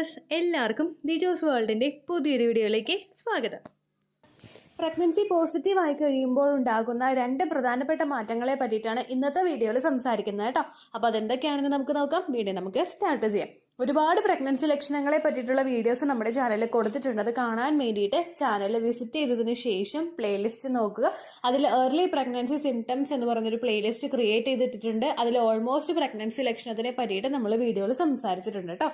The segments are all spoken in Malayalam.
വ്യൂവേഴ്സ്, എല്ലാവർക്കും ദിജോസ് വേൾഡിൻ്റെ പുതിയൊരു വീഡിയോയിലേക്ക് സ്വാഗതം. പ്രഗ്നൻസി പോസിറ്റീവ് ആയി കഴിയുമ്പോൾ ഉണ്ടാകുന്ന 2 പ്രധാനപ്പെട്ട മാറ്റങ്ങളെ പറ്റിയിട്ടാണ് ഇന്നത്തെ വീഡിയോയിൽ സംസാരിക്കുന്നത് കേട്ടോ. അപ്പോൾ അതെന്തൊക്കെയാണെന്ന് നമുക്ക് നോക്കാം. വീഡിയോ നമുക്ക് സ്റ്റാർട്ട് ചെയ്യാം. ഒരുപാട് പ്രഗ്നൻസി ലക്ഷണങ്ങളെ പറ്റിയിട്ടുള്ള വീഡിയോസ് നമ്മുടെ ചാനലിൽ കൊടുത്തിട്ടുണ്ട്. അത് കാണാൻ വേണ്ടിയിട്ട് ചാനൽ വിസിറ്റ് ചെയ്തതിന് ശേഷം പ്ലേലിസ്റ്റ് നോക്കുക. അതിൽ ഏർലി പ്രഗ്നൻസി സിംറ്റംസ് എന്ന് പറഞ്ഞൊരു പ്ലേലിസ്റ്റ് ക്രിയേറ്റ് ചെയ്തിട്ടുണ്ട്. അതിൽ ഓൾമോസ്റ്റ് പ്രഗ്നൻസി ലക്ഷണത്തിനെ പറ്റിയിട്ട് നമ്മൾ വീഡിയോയിൽ സംസാരിച്ചിട്ടുണ്ട് കേട്ടോ.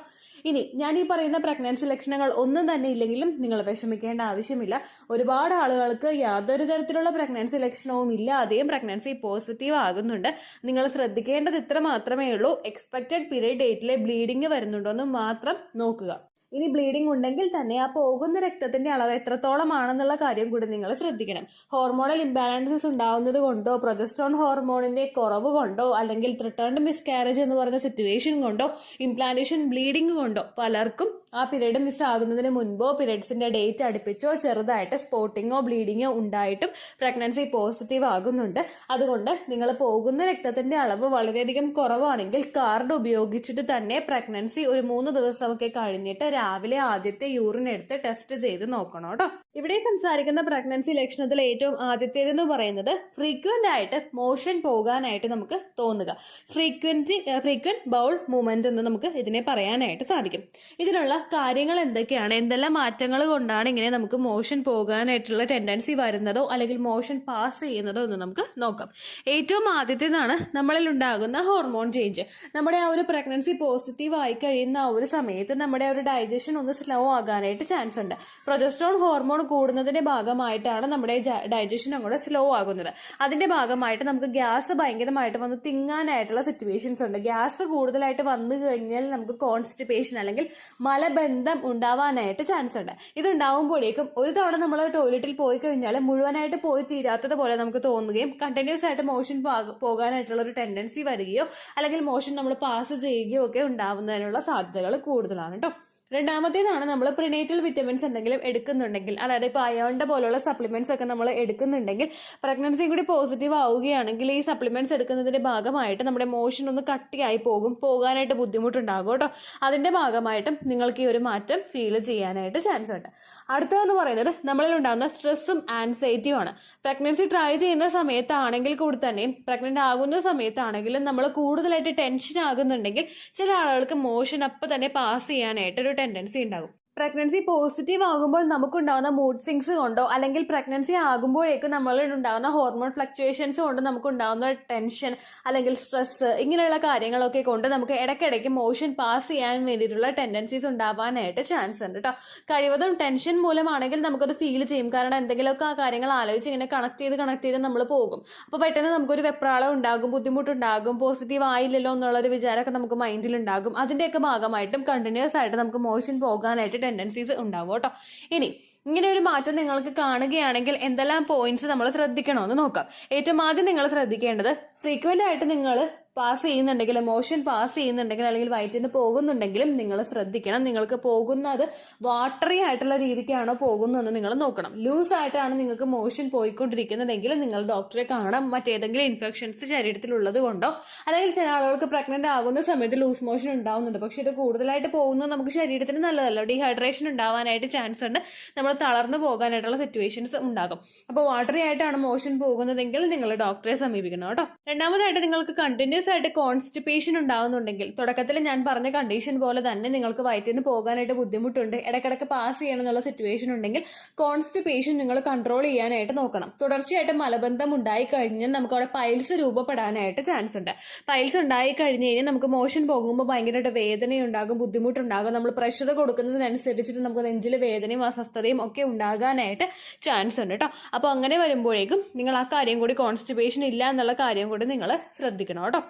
ഇനി ഞാൻ ഈ പറയുന്ന പ്രഗ്നൻസി ലക്ഷണങ്ങൾ ഒന്നും തന്നെ ഇല്ലെങ്കിലും നിങ്ങൾ വിഷമിക്കേണ്ട ആവശ്യമില്ല. ഒരുപാട് ആളുകൾക്ക് യാതൊരു തരത്തിലുള്ള പ്രഗ്നൻസി ലക്ഷണവും ഇല്ലാതെയും പ്രഗ്നൻസി പോസിറ്റീവ് ആകുന്നുണ്ട്. നിങ്ങൾ ശ്രദ്ധിക്കേണ്ടത് ഇത്ര മാത്രമേ ഉള്ളൂ. എക്സ്പെക്റ്റഡ് പീരിയഡ് ഡേറ്റിലെ ബ്ലീഡിങ് വരുന്നുണ്ടോ എന്ന് മാത്രം നോക്കുക. ഇനി ബ്ലീഡിംഗ് ഉണ്ടെങ്കിൽ തന്നെ ആ പോകുന്ന രക്തത്തിന്റെ അളവ് എത്രത്തോളമാണെന്നുള്ള കാര്യം കൂടി നിങ്ങൾ ശ്രദ്ധിക്കണം. ഹോർമോണൽ ഇംബാലൻസസ് ഉണ്ടാവുന്നത് കൊണ്ടോ, പ്രൊജസ്ട്രോൺ ഹോർമോണിന്റെ കുറവ് കൊണ്ടോ, അല്ലെങ്കിൽ റിട്ടേൺഡ് മിസ്കാരേജ് എന്ന് പറയുന്ന സിറ്റുവേഷൻ കൊണ്ടോ, ഇംപ്ലാന്റേഷൻ ബ്ലീഡിംഗ് കൊണ്ടോ പലർക്കും ആ പീരീഡ് മിസ് ആകുന്നതിന് മുൻപോ പീരീഡ്സിന്റെ ഡേറ്റ് അടുപ്പിച്ചോ ചെറുതായിട്ട് സ്പോട്ടിങ്ങോ ബ്ലീഡിങ്ങോ ഉണ്ടായിട്ടും പ്രഗ്നൻസി പോസിറ്റീവ് ആകുന്നുണ്ട്. അതുകൊണ്ട് നിങ്ങൾ പോകുന്ന രക്തത്തിന്റെ അളവ് വളരെയധികം കുറവാണെങ്കിൽ കാർഡ് ഉപയോഗിച്ചിട്ട് തന്നെ പ്രഗ്നൻസി ഒരു 3 ദിവസമൊക്കെ കഴിഞ്ഞിട്ട് രാവിലെ ആദ്യത്തെ യൂറിൻ എടുത്ത് ടെസ്റ്റ് ചെയ്ത് നോക്കണം കേട്ടോ. ഇവിടെ സംസാരിക്കുന്ന പ്രഗ്നൻസി ലക്ഷണത്തിൽ ഏറ്റവും ആദ്യത്തേതെന്ന് പറയുന്നത് ഫ്രീക്വന്റ് ആയിട്ട് മോഷൻ പോകാനായിട്ട് നമുക്ക് തോന്നുക. ഫ്രീക്വന്റ് ബൗൾ മൂവ്മെന്റ് എന്ന് നമുക്ക് ഇതിനെ പറയാനായിട്ട് സാധിക്കും. ഇതിനുള്ള കാര്യങ്ങൾ എന്തൊക്കെയാണ്, എന്തെല്ലാം മാറ്റങ്ങൾ കൊണ്ടാണ് ഇങ്ങനെ നമുക്ക് മോഷൻ പോകാനായിട്ടുള്ള ടെൻഡൻസി വരുന്നതോ അല്ലെങ്കിൽ മോഷൻ പാസ് ചെയ്യുന്നതോ എന്ന് നമുക്ക് നോക്കാം. ഏറ്റവും ആദ്യത്തേതാണ് നമ്മളിൽ ഉണ്ടാകുന്ന ഹോർമോൺ ചേഞ്ച്. നമ്മുടെ ആ ഒരു പ്രഗ്നൻസി പോസിറ്റീവ് ആയി കഴിയുന്ന ആ ഒരു സമയത്ത് നമ്മുടെ ഒരു ഡൈജഷൻ ഒന്ന് സ്ലോ ആകാനായിട്ട് ചാൻസ് ഉണ്ട്. പ്രൊജസ്ട്രോൺ ഹോർമോൺ കൂടുന്നതിന്റെ ഭാഗമായിട്ടാണ് നമ്മുടെ ഡൈജഷൻ അങ്ങോട്ട് സ്ലോ ആകുന്നത്. അതിന്റെ ഭാഗമായിട്ട് നമുക്ക് ഗ്യാസ് ഭയങ്കരമായിട്ട് വന്ന് തിങ്ങാനായിട്ടുള്ള സിറ്റുവേഷൻസ് ഉണ്ട്. ഗ്യാസ് കൂടുതലായിട്ട് വന്നു കഴിഞ്ഞാൽ നമുക്ക് കോൺസ്റ്റിപ്പേഷൻ അല്ലെങ്കിൽ മലബന്ധം ഉണ്ടാവാനായിട്ട് ചാൻസ് ഉണ്ട്. ഇതുണ്ടാവുമ്പോഴേക്കും ഒരു തവണ നമ്മൾ ടോയ്ലറ്റിൽ പോയി കഴിഞ്ഞാൽ മുഴുവനായിട്ട് പോയി തീരാത്തത് പോലെ നമുക്ക് തോന്നുകയും കണ്ടിന്യൂസ് ആയിട്ട് മോഷൻ പോകാനായിട്ടുള്ള ഒരു ടെൻഡൻസി വരികയോ അല്ലെങ്കിൽ മോഷൻ നമ്മൾ പാസ് ചെയ്യുകയോ ഒക്കെ ഉണ്ടാവുന്നതിനുള്ള സാധ്യതകൾ കൂടുതലാണ് കേട്ടോ. രണ്ടാമത്തേതാണ് നമ്മൾ പ്രിനേറ്റൽ വിറ്റമിൻസ് എന്തെങ്കിലും എടുക്കുന്നുണ്ടെങ്കിൽ, അതായത് ഇപ്പോൾ അയോണിന്റെ പോലുള്ള സപ്ലിമെന്റ്സ് ഒക്കെ നമ്മൾ എടുക്കുന്നുണ്ടെങ്കിൽ പ്രഗ്നൻസി കൂടി പോസിറ്റീവ് ആവുകയാണെങ്കിൽ ഈ സപ്ലിമെന്റ്സ് എടുക്കുന്നതിന്റെ ഭാഗമായിട്ട് നമ്മുടെ മോഷൻ ഒന്ന് കട്ടിയായി പോകാനായിട്ട് ബുദ്ധിമുട്ടുണ്ടാകും കേട്ടോ. അതിന്റെ ഭാഗമായിട്ടും നിങ്ങൾക്ക് ഈ ഒരു മാറ്റം ഫീൽ ചെയ്യാനായിട്ട് ചാൻസ് ഉണ്ട്. അടുത്തതെന്ന് പറയുന്നത് നമ്മളിൽ ഉണ്ടാകുന്ന സ്ട്രെസ്സും ആൻസൈറ്റിയും ആണ്. പ്രഗ്നൻസി ട്രൈ ചെയ്യുന്ന സമയത്താണെങ്കിൽ കൂടി തന്നെയും പ്രഗ്നന്റ് ആകുന്ന സമയത്താണെങ്കിലും നമ്മൾ കൂടുതലായിട്ട് ടെൻഷൻ ആകുന്നുണ്ടെങ്കിൽ ചില ആളുകൾക്ക് മോഷൻ അപ്പം തന്നെ പാസ് ചെയ്യാനായിട്ട് ഒരു ടെൻഡൻസി ഉണ്ടാകും. പ്രഗ്നൻസി പോസിറ്റീവ് ആകുമ്പോൾ നമുക്കുണ്ടാകുന്ന മൂഡ് സ്വിങ്സ് കൊണ്ടോ അല്ലെങ്കിൽ പ്രഗ്നൻസി ആകുമ്പോഴേക്കും നമ്മളിൽ ഉണ്ടാകുന്ന ഹോർമോൺ ഫ്ലക്ച്വേഷൻസ് കൊണ്ട് നമുക്കുണ്ടാകുന്ന ടെൻഷൻ അല്ലെങ്കിൽ സ്ട്രെസ് ഇങ്ങനെയുള്ള കാര്യങ്ങളൊക്കെ കൊണ്ട് നമുക്ക് ഇടയ്ക്കിടയ്ക്ക് മോഷൻ പാസ് ചെയ്യാൻ വേണ്ടിയിട്ടുള്ള ടെൻഡൻസീസ് ഉണ്ടാവാനായിട്ട് ചാൻസ് ഉണ്ട് കേട്ടോ. കഴിവതും ടെൻഷൻ മൂലമാണെങ്കിൽ നമുക്കത് ഫീൽ ചെയ്യും. കാരണം എന്തെങ്കിലുമൊക്കെ ആ കാര്യങ്ങൾ ആലോചിച്ച് ഇങ്ങനെ കണക്ട് ചെയ്ത് നമ്മൾ പോകും. അപ്പോൾ പെട്ടെന്ന് നമുക്കൊരു വെപ്രാളം ഉണ്ടാകും, ബുദ്ധിമുട്ടുണ്ടാകും, പോസിറ്റീവ് ആയില്ലല്ലോ എന്നുള്ളൊരു വിചാരമൊക്കെ നമുക്ക് മൈൻഡിലുണ്ടാകും. അതിന്റെയൊക്കെ ഭാഗമായിട്ടും കണ്ടിന്യൂസ് ആയിട്ട് നമുക്ക് മോഷൻ പോകാനായിട്ട് ടെൻഡൻസീസ് ഉണ്ടാവും കേട്ടോ. ഇനി ഇങ്ങനെ ഒരു മാറ്റം നിങ്ങൾക്ക് കാണുകയാണെങ്കിൽ എന്തെല്ലാം പോയിന്റ്സ് നമ്മൾ ശ്രദ്ധിക്കണമെന്ന് നോക്കാം. ഏറ്റവും ആദ്യം നിങ്ങൾ ശ്രദ്ധിക്കേണ്ടത് ഫ്രീക്വന്റ് ആയിട്ട് നിങ്ങൾ പാസ് ചെയ്യുന്നുണ്ടെങ്കിൽ, മോഷൻ പാസ് ചെയ്യുന്നുണ്ടെങ്കിൽ അല്ലെങ്കിൽ വയറ്റിന് പോകുന്നുണ്ടെങ്കിലും നിങ്ങൾ ശ്രദ്ധിക്കണം. നിങ്ങൾക്ക് പോകുന്നത് വാട്ടറി ആയിട്ടുള്ള രീതിക്കാണോ പോകുന്നതെന്ന് നിങ്ങൾ നോക്കണം. ലൂസ് ആയിട്ടാണ് നിങ്ങൾക്ക് മോഷൻ പോയിക്കൊണ്ടിരിക്കുന്നതെങ്കിൽ നിങ്ങൾ ഡോക്ടറെ കാണാം. മറ്റേതെങ്കിലും ഇൻഫെക്ഷൻസ് ശരീരത്തിലുള്ളത് കൊണ്ടോ, അല്ലെങ്കിൽ ചില ആളുകൾക്ക് പ്രഗ്നന്റ് ആകുന്ന സമയത്ത് ലൂസ് മോഷൻ ഉണ്ടാവുന്നുണ്ട്. പക്ഷെ ഇത് കൂടുതലായിട്ട് പോകുന്നത് നമുക്ക് ശരീരത്തിന് നല്ലതല്ല. ഡീഹൈഡ്രേഷൻ ഉണ്ടാവാനായിട്ട് ചാൻസ് ഉണ്ട്. നമ്മൾ തളർന്നു പോകാനായിട്ടുള്ള സിറ്റുവേഷൻസ് ഉണ്ടാകും. അപ്പോൾ വാട്ടറി ആയിട്ടാണ് മോഷൻ പോകുന്നതെങ്കിൽ നിങ്ങൾ ഡോക്ടറെ സമീപിക്കണം കേട്ടോ. രണ്ടാമതായിട്ട് നിങ്ങൾക്ക് കണ്ടിന്യൂസ് ആയിട്ട് കോൺസ്റ്റിപ്പേഷൻ ഉണ്ടാവുന്നുണ്ടെങ്കിൽ, തുടക്കത്തിൽ ഞാൻ പറഞ്ഞ കണ്ടീഷൻ പോലെ തന്നെ നിങ്ങൾക്ക് വയറ്റിന് പോകാനായിട്ട് ബുദ്ധിമുട്ടുണ്ട്, ഇടയ്ക്കിടയ്ക്ക് പാസ് ചെയ്യണം എന്നുള്ള സിറ്റുവേഷൻ ഉണ്ടെങ്കിൽ കോൺസ്റ്റിപ്പേഷൻ നിങ്ങൾ കൺട്രോൾ ചെയ്യാനായിട്ട് നോക്കണം. തുടർച്ചയായിട്ട് മലബന്ധം ഉണ്ടായി കഴിഞ്ഞാൽ നമുക്ക് അവിടെ പൈൽസ് രൂപപ്പെടാനായിട്ട് ചാൻസ് ഉണ്ട്. പൈൽസ് ഉണ്ടായി കഴിഞ്ഞ് കഴിഞ്ഞാൽ നമുക്ക് മോഷൻ പോകുമ്പോൾ ഭയങ്കരമായിട്ട് വേദനയുണ്ടാകും, ബുദ്ധിമുട്ടുണ്ടാകും. നമ്മൾ പ്രഷർ കൊടുക്കുന്നതിനനുസരിച്ചിട്ട് നമുക്ക് നെഞ്ചിൽ വേദനയും അസ്വസ്ഥതയും ഒക്കെ ഉണ്ടാകാനായിട്ട് ചാൻസ് ഉണ്ട് കേട്ടോ. അപ്പോൾ അങ്ങനെ വരുമ്പോഴേക്കും നിങ്ങൾ ആ കാര്യം കൂടി, കോൺസ്റ്റിപ്പേഷൻ ഇല്ല എന്നുള്ള കാര്യം കൂടി നിങ്ങൾ ശ്രദ്ധിക്കണം കേട്ടോ.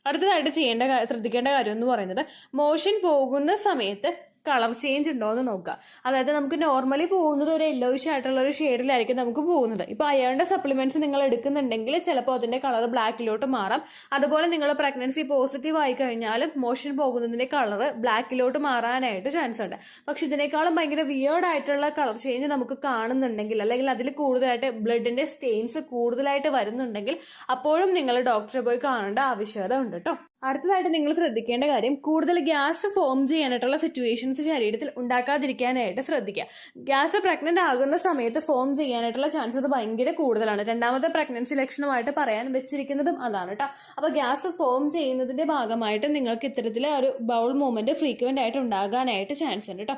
അടുത്തതായിട്ട് ശ്രദ്ധിക്കേണ്ട കാര്യം എന്ന് പറയുന്നത് മോഷൻ പോകുന്ന സമയത്ത് കളർ ചേഞ്ച് ഉണ്ടോ എന്ന് നോക്കുക. അതായത് നമുക്ക് നോർമലി പോകുന്നത് ഒരു യെല്ലോയിഷ് ആയിട്ടുള്ള ഒരു ഷെയ്ഡിലായിരിക്കും നമുക്ക് പോകുന്നത്. ഇപ്പൊ അയണിന്റെ സപ്ലിമെന്റ്സ് നിങ്ങൾ എടുക്കുന്നുണ്ടെങ്കിൽ ചിലപ്പോൾ അതിന്റെ കളർ ബ്ലാക്കിലോട്ട് മാറാം. അതുപോലെ നിങ്ങൾ പ്രഗ്നൻസി പോസിറ്റീവ് ആയി കഴിഞ്ഞാലും മോഷൻ പോകുന്നതിന്റെ കളർ ബ്ലാക്കിലോട്ട് മാറാനായിട്ട് ചാൻസ് ഉണ്ട്. പക്ഷെ ഇതിനേക്കാളും ഭയങ്കര വിയേർഡ് ആയിട്ടുള്ള കളർ ചേഞ്ച് നമുക്ക് കാണുന്നുണ്ടെങ്കിൽ, അല്ലെങ്കിൽ അതിൽ കൂടുതലായിട്ട് ബ്ലഡിന്റെ സ്റ്റെയിൻസ് കൂടുതലായിട്ട് വരുന്നുണ്ടെങ്കിൽ അപ്പോഴും നിങ്ങൾ ഡോക്ടറെ പോയി കാണേണ്ട ആവശ്യകത ഉണ്ട് കേട്ടോ. അടുത്തതായിട്ട് നിങ്ങൾ ശ്രദ്ധിക്കേണ്ട കാര്യം, കൂടുതൽ ഗ്യാസ് ഫോം ചെയ്യാനായിട്ടുള്ള സിറ്റുവേഷൻസ് ശരീരത്തിൽ ഉണ്ടാക്കാതിരിക്കാനായിട്ട് ശ്രദ്ധിക്കുക. ഗ്യാസ് പ്രഗ്നന്റ് ആകുന്ന സമയത്ത് ഫോം ചെയ്യാനായിട്ടുള്ള ചാൻസസ് ഭയങ്കര കൂടുതലാണ്. രണ്ടാമത്തെ പ്രഗ്നൻസി ലക്ഷണമായിട്ട് പറയാൻ വെച്ചിരിക്കുന്നതും അതാണ് കേട്ടോ. അപ്പോൾ ഗ്യാസ് ഫോം ചെയ്യുന്നതിന്റെ ഭാഗമായിട്ട് നിങ്ങൾക്ക് ഇത്തരത്തിൽ ഒരു ബൗൾ മൂവ്മെന്റ് ഫ്രീക്വന്റ് ആയിട്ട് ഉണ്ടാകാനായിട്ട് ചാൻസ് ഉണ്ട് കേട്ടോ.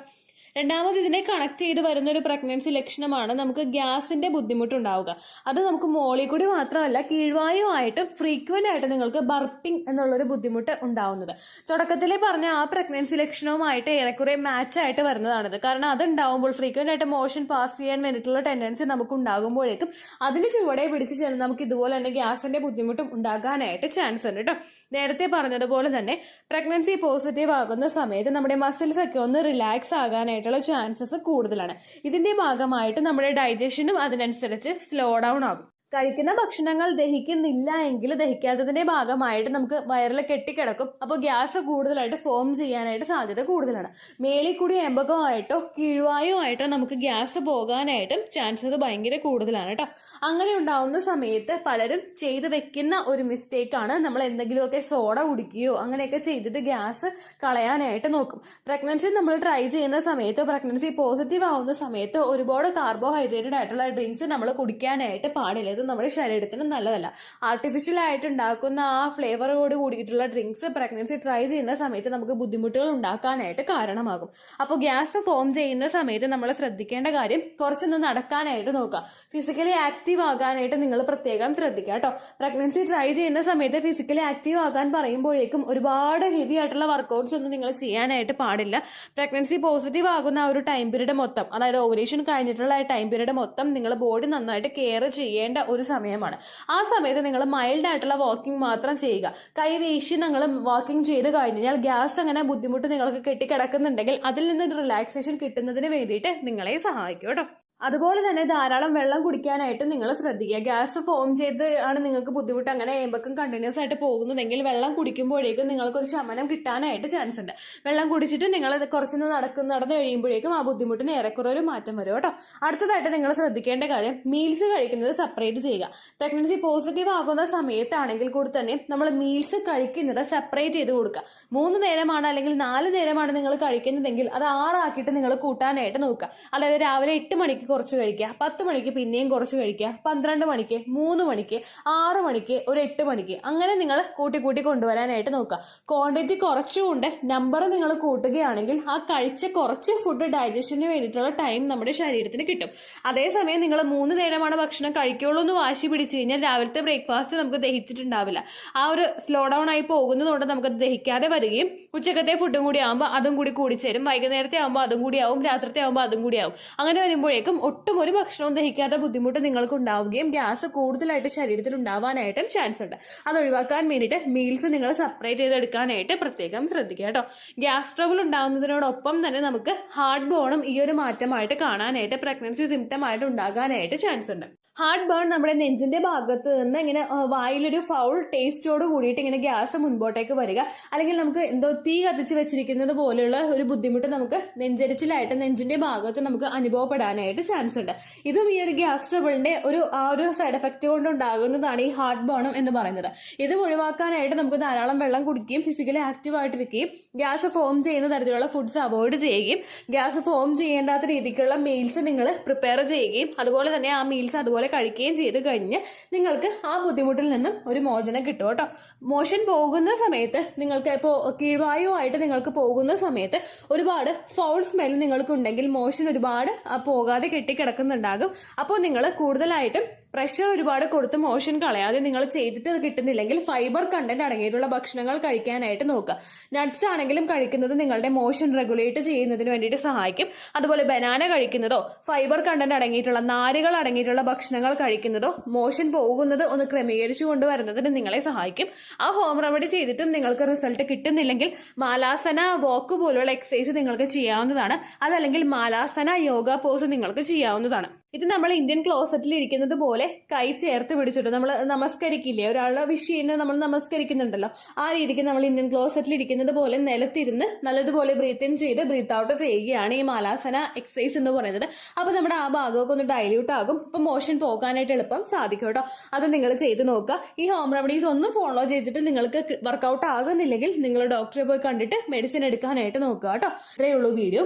രണ്ടാമത് ഇതിനെ കണക്ട് ചെയ്ത് വരുന്ന ഒരു പ്രഗ്നൻസി ലക്ഷണമാണ് നമുക്ക് ഗ്യാസിന്റെ ബുദ്ധിമുട്ടുണ്ടാവുക. അത് നമുക്ക് മോളിൽ കൂടി മാത്രമല്ല കീഴ്വായുമായിട്ടും ഫ്രീക്വന്റ് ആയിട്ട് നിങ്ങൾക്ക് ബർപ്പിംഗ് എന്നുള്ളൊരു ബുദ്ധിമുട്ട് ഉണ്ടാവുന്നത്. തുടക്കത്തിലെ പറഞ്ഞ ആ പ്രഗ്നൻസി ലക്ഷണവുമായിട്ട് ഏറെക്കുറെ മാച്ച് ആയിട്ട് വരുന്നതാണിത്. കാരണം അതുണ്ടാവുമ്പോൾ ഫ്രീക്വന്റ് ആയിട്ട് മോഷൻ പാസ് ചെയ്യാൻ വേണ്ടിയിട്ടുള്ള ടെൻഡൻസി നമുക്ക് ഉണ്ടാകുമ്പോഴേക്കും അതിന് ചുവടെ പിടിച്ച് ചെന്ന് നമുക്ക് ഇതുപോലെ തന്നെ ഗ്യാസിന്റെ ബുദ്ധിമുട്ടും ഉണ്ടാകാനായിട്ട് ചാൻസ് ഉണ്ട് കേട്ടോ. നേരത്തെ പറഞ്ഞതുപോലെ തന്നെ പ്രഗ്നൻസി പോസിറ്റീവ് ആകുന്ന സമയത്ത് നമ്മുടെ മസിൽസ് ഒക്കെ ഒന്ന് റിലാക്സ് ആകാനായിട്ട് ചാൻസസ് കൂടുതലാണ്. ഇതിന്റെ ഭാഗമായിട്ട് നമ്മുടെ ഡൈജഷനും അതിനനുസരിച്ച് സ്ലോ ഡൗൺ ആകും. കഴിക്കുന്ന ഭക്ഷണങ്ങൾ ദഹിക്കുന്നില്ല എങ്കിൽ ദഹിക്കാത്തതിന്റെ ഭാഗമായിട്ട് നമുക്ക് വയറിൽ കെട്ടിക്കിടക്കും. അപ്പോൾ ഗ്യാസ് കൂടുതലായിട്ട് ഫോം ചെയ്യാനായിട്ട് സാധ്യത കൂടുതലാണ്. മേലിൽ കൂടി എമ്പകമായിട്ടോ കീഴ്വായുമായിട്ടോ നമുക്ക് ഗ്യാസ് പോകാനായിട്ടും ചാൻസസ് ഭയങ്കര കൂടുതലാണ് കേട്ടോ. അങ്ങനെ ഉണ്ടാവുന്ന സമയത്ത് പലരും ചെയ്ത് വെക്കുന്ന ഒരു മിസ്റ്റേക്കാണ്, നമ്മൾ എന്തെങ്കിലുമൊക്കെ സോഡ കുടിക്കുകയോ അങ്ങനെയൊക്കെ ചെയ്തിട്ട് ഗ്യാസ് കളയാനായിട്ട് നോക്കും. പ്രഗ്നൻസി നമ്മൾ ട്രൈ ചെയ്യുന്ന സമയത്ത്, പ്രഗ്നൻസി പോസിറ്റീവ് ആവുന്ന സമയത്ത് ഒരുപാട് കാർബോഹൈഡ്രേറ്റഡ് ആയിട്ടുള്ള ഡ്രിങ്ക്സ് നമ്മൾ കുടിക്കാനായിട്ട് പാടില്ല. നമ്മുടെ ശരീരത്തിന് നല്ലതല്ല. ആർട്ടിഫിഷ്യൽ ആയിട്ട് ഉണ്ടാക്കുന്ന ആ ഫ്ലേവറോട് കൂടിയിട്ടുള്ള ഡ്രിങ്ക്സ് പ്രഗ്നൻസി ട്രൈ ചെയ്യുന്ന സമയത്ത് നമുക്ക് ബുദ്ധിമുട്ടുകൾ ഉണ്ടാക്കാനായിട്ട് കാരണമാകും. അപ്പോൾ ഗ്യാസ് ഫോം ചെയ്യുന്ന സമയത്ത് നമ്മൾ ശ്രദ്ധിക്കേണ്ട കാര്യം, കുറച്ചൊന്ന് നടക്കാനായിട്ട് നോക്കുക. ഫിസിക്കലി ആക്റ്റീവ് ആകാനായിട്ട് നിങ്ങൾ പ്രത്യേകം ശ്രദ്ധിക്കുക കേട്ടോ. പ്രഗ്നൻസി ട്രൈ ചെയ്യുന്ന സമയത്ത് ഫിസിക്കലി ആക്റ്റീവ് ആകാൻ പറയുമ്പോഴേക്കും ഒരുപാട് ഹെവി ആയിട്ടുള്ള വർക്കൗട്ട്സ് ഒന്നും നിങ്ങൾ ചെയ്യാനായിട്ട് പാടില്ല. പ്രഗ്നൻസി പോസിറ്റീവ് ആകുന്ന ആ ഒരു ടൈം പീരീഡ് മൊത്തം, അതായത് ഓവുലേഷൻ കഴിഞ്ഞിട്ടുള്ള ടൈം പീരീഡ് മൊത്തം നിങ്ങൾ ബോഡി നന്നായിട്ട് കെയർ ചെയ്യേണ്ട ഒരു സമയമാണ്. ആ സമയത്ത് നിങ്ങൾ മൈൽഡ് ആയിട്ടുള്ള വാക്കിംഗ് മാത്രം ചെയ്യുക. കൈ വീശി നിങ്ങൾ വാക്കിംഗ് ചെയ്ത് കഴിഞ്ഞാൽ ഗ്യാസ് അങ്ങനെ ബുദ്ധിമുട്ട് നിങ്ങൾക്ക് കെട്ടിക്കിടക്കുന്നുണ്ടെങ്കിൽ അതിൽ നിന്ന് റിലാക്സേഷൻ കിട്ടുന്നതിന് വേണ്ടിയിട്ട് നിങ്ങളെ സഹായിക്കും കേട്ടോ. അതുപോലെ തന്നെ ധാരാളം വെള്ളം കുടിക്കാനായിട്ട് നിങ്ങൾ ശ്രദ്ധിക്കുക. ഗ്യാസ് ഫോം ചെയ്ത് ആണ് നിങ്ങൾക്ക് ബുദ്ധിമുട്ട് അങ്ങനെ ഏമ്പക്കം കണ്ടിന്യൂസ് ആയിട്ട് പോകുന്നതെങ്കിൽ വെള്ളം കുടിക്കുമ്പോഴേക്കും നിങ്ങൾക്കൊരു ശമനം കിട്ടാനായിട്ട് ചാൻസ് ഉണ്ട്. വെള്ളം കുടിച്ചിട്ട് നിങ്ങൾ കുറച്ചൊന്ന് നടന്നു കഴിയുമ്പോഴേക്കും ആ ബുദ്ധിമുട്ടിന് ഏറെക്കുറെ ഒരു മാറ്റം വരും കേട്ടോ. അടുത്തതായിട്ട് നിങ്ങൾ ശ്രദ്ധിക്കേണ്ട കാര്യം, മീൽസ് കഴിക്കുന്നത് സെപ്പറേറ്റ് ചെയ്യുക. പ്രഗ്നൻസി പോസിറ്റീവ് ആകുന്ന സമയത്താണെങ്കിൽ കൂടി തന്നെ നമ്മൾ മീൽസ് കഴിക്കുന്നത് സെപ്പറേറ്റ് ചെയ്ത് കൊടുക്കുക. 3 നേരമാണ് അല്ലെങ്കിൽ 4 നേരമാണ് നിങ്ങൾ കഴിക്കുന്നതെങ്കിൽ അത് 6 ആക്കിയിട്ട് നിങ്ങൾ കൂട്ടാനായിട്ട് നോക്കുക. അതായത് രാവിലെ 8 മണിക്ക് കുറച്ച് കഴിക്കുക, 10 മണിക്ക് പിന്നെയും കുറച്ച് കഴിക്കുക, 12 മണിക്ക്, 3 മണിക്ക്, 6 മണിക്ക്, ഒരു 8 മണിക്ക്, അങ്ങനെ നിങ്ങൾ കൂട്ടി കൊണ്ടുവരാനായിട്ട് നോക്കുക. ക്വാണ്ടിറ്റി കുറച്ചുകൊണ്ട് നമ്പർ നിങ്ങൾ കൂട്ടുകയാണെങ്കിൽ ആ കഴിച്ച കുറച്ച് ഫുഡ് ഡൈജഷന് വേണ്ടിയിട്ടുള്ള ടൈം നമ്മുടെ ശരീരത്തിന് കിട്ടും. അതേസമയം നിങ്ങൾ 3 നേരമാണ് ഭക്ഷണം കഴിക്കുള്ളൂ എന്ന് വാശി പിടിച്ചു കഴിഞ്ഞാൽ രാവിലത്തെ ബ്രേക്ക്ഫാസ്റ്റ് നമുക്ക് ദഹിച്ചിട്ടുണ്ടാവില്ല. ആ ഒരു സ്ലോ ഡൗൺ ആയി പോകുന്നതുകൊണ്ട് നമുക്ക് ദഹിക്കാതെ വരികയും ഉച്ചക്കത്തെ ഫുഡും കൂടി ആകുമ്പോൾ അതും കൂടി കൂടിച്ചേരും, വൈകുന്നേരത്തെ ആകുമ്പോൾ അതും കൂടി ആവും, രാത്രിത്തെ ആകുമ്പോൾ അതും കൂടി ആവും. അങ്ങനെ വരുമ്പോഴേക്കും ഒട്ടും ഒരു ഭക്ഷണവും ദഹിക്കാത്ത ബുദ്ധിമുട്ട് നിങ്ങൾക്ക് ഉണ്ടാവുകയും ഗ്യാസ് കൂടുതലായിട്ട് ശരീരത്തിൽ ഉണ്ടാവാനായിട്ടും ചാൻസ് ഉണ്ട്. അത് ഒഴിവാക്കാൻ വേണ്ടിയിട്ട് മീൽസ് നിങ്ങൾ സെപ്പറേറ്റ് ചെയ്തെടുക്കാനായിട്ട് പ്രത്യേകം ശ്രദ്ധിക്കുക കേട്ടോ. ഗ്യാസ് ട്രബിൾ ഉണ്ടാകുന്നതിനോടൊപ്പം തന്നെ നമുക്ക് ഹാർട്ട് ബേണും ഈ ഒരു മാറ്റമായിട്ട് കാണാനായിട്ട്, പ്രഗ്നൻസി സിംറ്റം ആയിട്ട് ഉണ്ടാകാനായിട്ട് ചാൻസ് ഉണ്ട്. ഹാർട്ട് ബേൺ നമ്മുടെ നെഞ്ചിന്റെ ഭാഗത്ത് നിന്ന് ഇങ്ങനെ വായിലൊരു ഫൗൾ ടേസ്റ്റോട് കൂടിയിട്ട് ഇങ്ങനെ ഗ്യാസ് മുൻപോട്ടേക്ക് വരിക, അല്ലെങ്കിൽ നമുക്ക് എന്തോ തീ കത്തിച്ച് വെച്ചിരിക്കുന്നത് പോലെയുള്ള ഒരു ബുദ്ധിമുട്ട് നമുക്ക് നെഞ്ചരിച്ചിലായിട്ട് നെഞ്ചിന്റെ ഭാഗത്ത് നമുക്ക് അനുഭവപ്പെടാനായിട്ട് ചാൻസ് ഉണ്ട്. ഇതും ഈ ഒരു ഗ്യാസ് ട്രബിളിന്റെ ഒരു സൈഡ് എഫക്റ്റ് കൊണ്ട് ഉണ്ടാകുന്നതാണ് ഈ ഹാർട്ട് ബേണും എന്ന് പറയുന്നത്. ഇത് ഒഴിവാക്കാനായിട്ട് നമുക്ക് ധാരാളം വെള്ളം കുടിക്കുകയും ഫിസിക്കലി ആക്റ്റീവ് ആയിട്ടിരിക്കുകയും ഗ്യാസ് ഫോം ചെയ്യുന്ന തരത്തിലുള്ള ഫുഡ്സ് അവോയ്ഡ് ചെയ്യുകയും ഗ്യാസ് ഫോം ചെയ്യേണ്ടാത്ത രീതിക്കുള്ള മീൽസ് നിങ്ങൾ പ്രിപ്പയർ ചെയ്യുകയും അതുപോലെ തന്നെ ആ മീൽസ് അതുപോലെ കഴിക്കുകയും ചെയ്ത് കഴിഞ്ഞ് നിങ്ങൾക്ക് ആ ബുദ്ധിമുട്ടിൽ നിന്നും ഒരു മോചനം കിട്ടും കേട്ടോ. മോഷൻ പോകുന്ന സമയത്ത് നിങ്ങൾക്ക് ഇപ്പോൾ കീഴ്വായുമായിട്ട് നിങ്ങൾക്ക് പോകുന്ന സമയത്ത് ഒരുപാട് ഫൗൾ സ്മെൽ നിങ്ങൾക്കുണ്ടെങ്കിൽ മോഷൻ ഒരുപാട് പോകാതെ കെട്ടിക്കിടക്കുന്നുണ്ടാകും. അപ്പോൾ നിങ്ങൾ കൂടുതലായിട്ടും പ്രഷർ ഒരുപാട് കൊടുത്ത് മോഷൻ കളയാതെ നിങ്ങൾ ചെയ്തിട്ട് അത് കിട്ടുന്നില്ലെങ്കിൽ ഫൈബർ കണ്ടന്റ് അടങ്ങിയിട്ടുള്ള ഭക്ഷണങ്ങൾ കഴിക്കാനായിട്ട് നോക്കുക. നട്ട്സ് ആണെങ്കിലും കഴിക്കുന്നത് നിങ്ങളുടെ മോഷൻ റെഗുലേറ്റ് ചെയ്യുന്നതിന് വേണ്ടിയിട്ട് സഹായിക്കും. അതുപോലെ ബനാന കഴിക്കുന്നതോ ഫൈബർ കണ്ടന്റ് അടങ്ങിയിട്ടുള്ള നാരുകൾ അടങ്ങിയിട്ടുള്ള ഭക്ഷണങ്ങൾ കഴിക്കുന്നതോ മോഷൻ പോകുന്നത് ഒന്ന് ക്രമീകരിച്ചു കൊണ്ടുവരുന്നതിന് നിങ്ങളെ സഹായിക്കും. ആ ഹോം റെമഡി ചെയ്തിട്ടും നിങ്ങൾക്ക് റിസൾട്ട് കിട്ടുന്നില്ലെങ്കിൽ മാലാസന വോക്ക് പോലുള്ള എക്സസൈസ് നിങ്ങൾക്ക് ചെയ്യാവുന്നതാണ്. അതല്ലെങ്കിൽ മാലാസന യോഗ പോസ് നിങ്ങൾക്ക് ചെയ്യാവുന്നതാണ്. ഇത് നമ്മൾ ഇന്ത്യൻ ക്ലോസറ്റിൽ ഇരിക്കുന്നത് പോലെ കൈ ചേർത്ത് പിടിച്ചിട്ട് നമ്മൾ നമസ്കരിക്കില്ലേ, ഒരാളുടെ വിഷ് ചെയ്യുന്നത് നമ്മൾ നമസ്കരിക്കുന്നുണ്ടല്ലോ, ആ രീതിക്ക് നമ്മൾ ഇന്ത്യൻ ക്ലോസറ്റിൽ ഇരിക്കുന്നത് പോലെ നിലത്തിരുന്ന് നല്ലതുപോലെ ബ്രീത്ത് ഇൻ ചെയ്ത് ബ്രീത്ത് ഔട്ട് ചെയ്യുകയാണ് ഈ മാലാസന എക്സസൈസ് എന്ന് പറയുന്നത്. അപ്പോൾ നമ്മുടെ ആ ഭാഗമൊക്കെ ഒന്ന് ഡൈല്യൂട്ട് ആകും. ഇപ്പം മോഷൻ പോകാനായിട്ട് എളുപ്പം സാധിക്കും കേട്ടോ. അത് നിങ്ങൾ ചെയ്ത് നോക്കുക. ഈ ഹോം റെമഡീസ് ഒന്നും ഫോളോ ചെയ്തിട്ട് നിങ്ങൾക്ക് വർക്കൗട്ട് ആകുന്നില്ലെങ്കിൽ നിങ്ങൾ ഡോക്ടറെ പോയി കണ്ടിട്ട് മെഡിസിൻ എടുക്കാനായിട്ട് നോക്കുക കേട്ടോ. ഇത്രയേ ഉള്ളൂ വീഡിയോ.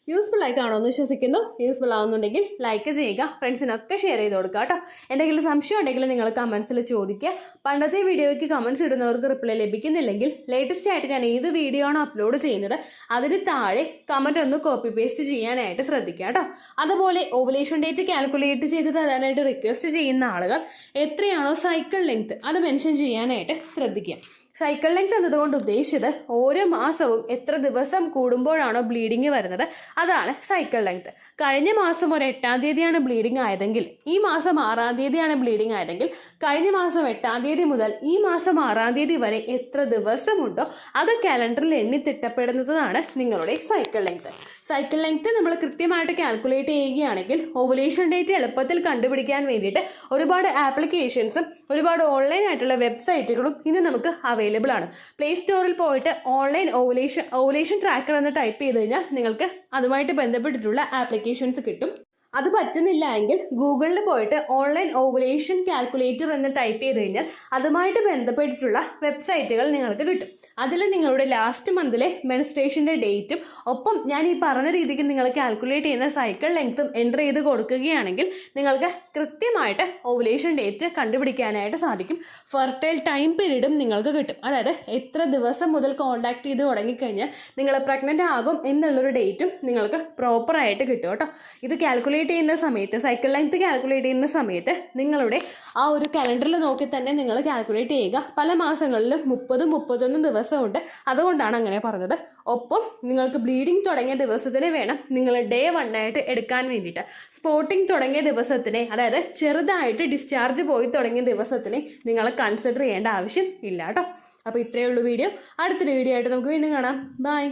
യൂസ്ഫുൾ ആയി കാണുമെന്ന് വിശ്വസിക്കുന്നു. യൂസ്ഫുൾ ആവുന്നുണ്ടെങ്കിൽ ലൈക്ക് ചെയ്യുക, ഫ്രണ്ട്സിനൊക്കെ ഷെയർ ചെയ്ത് കൊടുക്കുക കേട്ടോ. എന്തെങ്കിലും സംശയം ഉണ്ടെങ്കിൽ നിങ്ങൾ കമൻസിൽ ചോദിക്കുക. പണ്ടത്തെ വീഡിയോയ്ക്ക് കമൻസ് ഇടുന്നവർക്ക് റിപ്ലൈ ലഭിക്കുന്നില്ലെങ്കിൽ ലേറ്റസ്റ്റ് ആയിട്ട് ഞാൻ ഏത് വീഡിയോ ആണോ അപ്ലോഡ് ചെയ്യുന്നത് അതിന് താഴെ കമൻറ്റ് ഒന്ന് കോപ്പി പേസ്റ്റ് ചെയ്യാനായിട്ട് ശ്രദ്ധിക്കുക കേട്ടോ. അതുപോലെ ഓവുലേഷൻ ഡേറ്റ് കാൽക്കുലേറ്റ് ചെയ്ത് തരാനായിട്ട് റിക്വസ്റ്റ് ചെയ്യുന്ന ആളുകൾ എത്രയാണോ സൈക്കിൾ ലെങ്ത് അത് മെൻഷൻ ചെയ്യാനായിട്ട് ശ്രദ്ധിക്കുക. സൈക്കിൾ ലെങ്ത് എന്നതുകൊണ്ട് ഉദ്ദേശിച്ചത് ഓരോ മാസവും എത്ര ദിവസം കൂടുമ്പോഴാണോ ബ്ലീഡിങ് വരുന്നത് അതാണ് സൈക്കിൾ ലെങ്ത്. കഴിഞ്ഞ മാസം ഒരു 8-ാം തീയതിയാണ് ബ്ലീഡിങ് ആയതെങ്കിൽ ഈ മാസം 6-ാം തീയതിയാണ് ബ്ലീഡിങ് ആയതെങ്കിൽ കഴിഞ്ഞ മാസം 8-ാം തീയതി മുതൽ ഈ മാസം 6-ാം തീയതി വരെ എത്ര ദിവസമുണ്ടോ അത് കാലണ്ടറിൽ എണ്ണി തിട്ടപ്പെടുന്നതാണ് നിങ്ങളുടെ സൈക്കിൾ ലെങ്ത്. സൈക്കിൾ ലെങ്ത് നമ്മൾ കൃത്യമായിട്ട് കാൽക്കുലേറ്റ് ചെയ്യുകയാണെങ്കിൽ ഓവുലേഷൻ ഡേറ്റ് എളുപ്പത്തിൽ കണ്ടുപിടിക്കാൻ വേണ്ടിയിട്ട് ഒരുപാട് ആപ്ലിക്കേഷൻസും ഒരുപാട് ഓൺലൈൻ ആയിട്ടുള്ള വെബ്സൈറ്റുകളും ഇന്ന് നമുക്ക് അവൈലബിൾ ആണ്. പ്ലേ സ്റ്റോറിൽ പോയിട്ട് ഓൺലൈൻ ഓവുലേഷൻ ട്രാക്കർ എന്ന് ടൈപ്പ് ചെയ്ത് കഴിഞ്ഞാൽ നിങ്ങൾക്ക് അതുമായിട്ട് ബന്ധപ്പെട്ടിട്ടുള്ള ആപ്ലിക്കേഷൻസ് കിട്ടും. അത് പറ്റുന്നില്ല എങ്കിൽ ഗൂഗിളിൽ പോയിട്ട് ഓൺലൈൻ ഓവുലേഷൻ കാൽക്കുലേറ്റർ എന്ന് ടൈപ്പ് ചെയ്ത് കഴിഞ്ഞാൽ അതുമായിട്ട് ബന്ധപ്പെട്ടിട്ടുള്ള വെബ്സൈറ്റുകൾ നിങ്ങൾക്ക് കിട്ടും. അതിൽ നിങ്ങളുടെ ലാസ്റ്റ് മന്തിലെ മെൻസ്ട്രേഷൻ്റെ ഡേറ്റും ഒപ്പം ഞാൻ ഈ പറഞ്ഞ രീതിക്ക് നിങ്ങൾ കാൽക്കുലേറ്റ് ചെയ്യുന്ന സൈക്കിൾ ലെങ്ത്തും എൻ്റർ ചെയ്ത് കൊടുക്കുകയാണെങ്കിൽ നിങ്ങൾക്ക് കൃത്യമായിട്ട് ഓവുലേഷൻ ഡേറ്റ് കണ്ടുപിടിക്കാനായിട്ട് സാധിക്കും. ഫെർട്ടൈൽ ടൈം പീരീഡും നിങ്ങൾക്ക് കിട്ടും. അതായത് എത്ര ദിവസം മുതൽ കോൺടാക്ട് ചെയ്ത് തുടങ്ങിക്കഴിഞ്ഞാൽ നിങ്ങൾ പ്രഗ്നൻ്റ് ആകും എന്നുള്ളൊരു ഡേറ്റും നിങ്ങൾക്ക് പ്രോപ്പറായിട്ട് കിട്ടും കേട്ടോ. ഇത് കാൽക്കുലേറ്റ് ചെയ്യുന്ന സമയത്ത് സൈക്കിൾ ലെങ്ത് കാൽക്കുലേറ്റ് ചെയ്യുന്ന സമയത്ത് നിങ്ങളുടെ ആ ഒരു കലണ്ടറിൽ നോക്കി തന്നെ നിങ്ങൾ കാൽക്കുലേറ്റ് ചെയ്യുക. പല മാസങ്ങളിലും 30-31 ദിവസമുണ്ട്. അതുകൊണ്ടാണ് അങ്ങനെ പറഞ്ഞത്. ഒപ്പം നിങ്ങൾക്ക് ബ്ലീഡിങ് തുടങ്ങിയ ദിവസത്തിന് വേണം നിങ്ങൾ ഡേ 1 ആയിട്ട് എടുക്കാൻ വേണ്ടിയിട്ട്. സ്പോട്ടിങ് തുടങ്ങിയ ദിവസത്തിനെ അതായത് ചെറുതായിട്ട് ഡിസ്ചാർജ് പോയി തുടങ്ങിയ ദിവസത്തിനെ നിങ്ങൾ കൺസിഡർ ചെയ്യേണ്ട ആവശ്യം ഇല്ല കേട്ടോ. അപ്പോൾ ഇത്രയേ ഉള്ളൂ വീഡിയോ. അടുത്തൊരു വീഡിയോ ആയിട്ട് നമുക്ക് വീണ്ടും കാണാം. ബൈ.